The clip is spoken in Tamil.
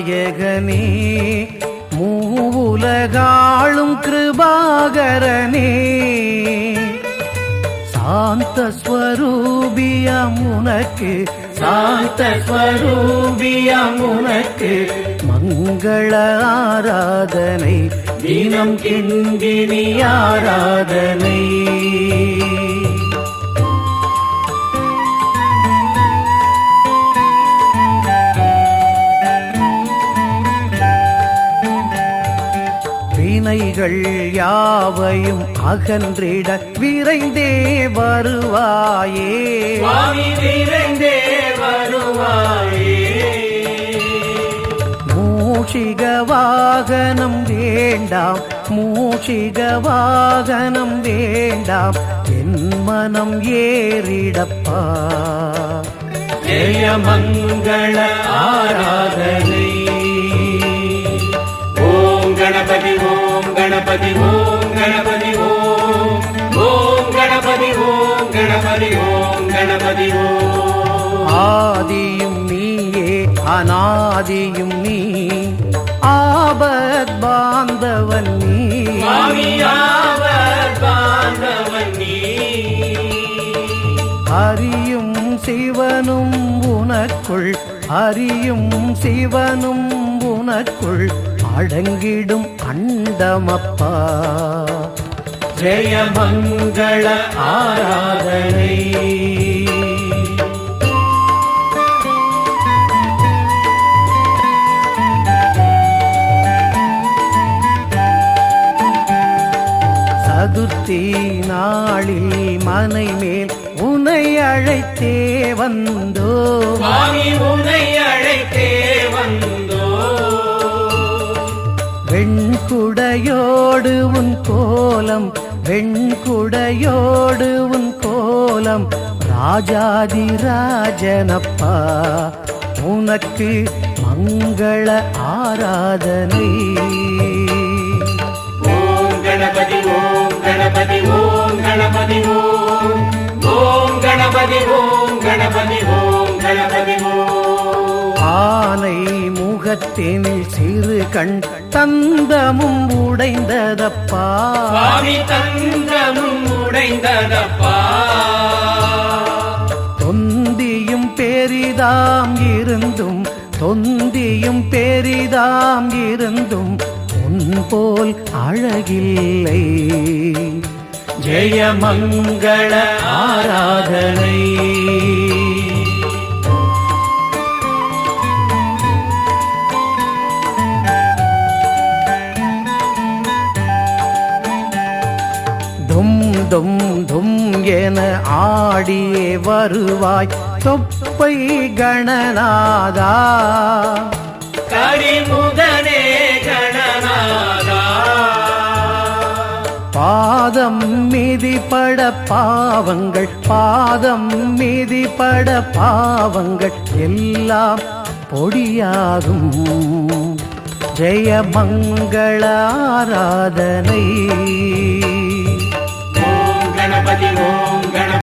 நாயகனே மூவுலகாளும் கிருபாகரனே சாந்த ஸ்வரூபியம் உனக்கு சாந்த ஸ்வரூபியம் உனக்கு மங்கள ஆராதனை தினம் கிண்கிணி ஆராதனை வினைகள் யாவையும் அகன்றிட விரைந்தே வருவாயே சுவாமி விரைந்தே வருவாயே மூஷிக வாகனம் வேண்டாம் மூஷிக வாகனம் வேண்டாம் என் மனம் ஏறிடப்பா ஜெய மங்கள ஆராதனை गणपति ओम गणपति ओम गणपति ओम ओम गणपति ओम गणपति ओम गणपति ओम ஆதியும் நீயே அநாதியும் நீ ஆபத் பாந்தவன் நீ சுவாமி ஆபத் பாந்தவன் நீ ஹரியும் சிவனும் உனக்குள் ஹரியும் சிவனும் உனக்குள் அடங்கிடும் அண்டமப்பா ஜெய மங்கள ஆராதனை சதுர்த்தி நாளில் மனை மேல் உன்னை அழைத்தே வந்தோ சுவாமி உன்னை அழைத்தே வந்தோ வெண்குடையோடு உன் கோலம் வெண்குடையோடு உன் கோலம் ராஜாதி ராஜனப்பா உனக்கு மங்கள ஆராதனை ஓம் கணபதி ஓம் கணபதி ஓம் கணபதி ஓம் ஓம் கணபதி ஓம் கணபதி ஓம் கணபதி ஓம் ஆனை முகத்தினில் சிறு கண் தந்தமும் உடைந்ததப்பா சுவாமி தந்தமும் உடைந்ததப்பா தொந்தியும் பெரிதாம் இருந்தும் தொந்தியும் பெரிதாம் இருந்தும் உன் போல் அழகில்லை ஜெய மங்கள ஆராதனை தும் தும் என ஆடியே வருவாய் தொப்பை கணநாதா கரிமுகனே கணநாதா பாதம் மிதிபட பாவங்கள் பாதம் மிதிபட பாவங்கள் எல்லாம் பொடியாகும் ஜெய மங்கள ஆராதனை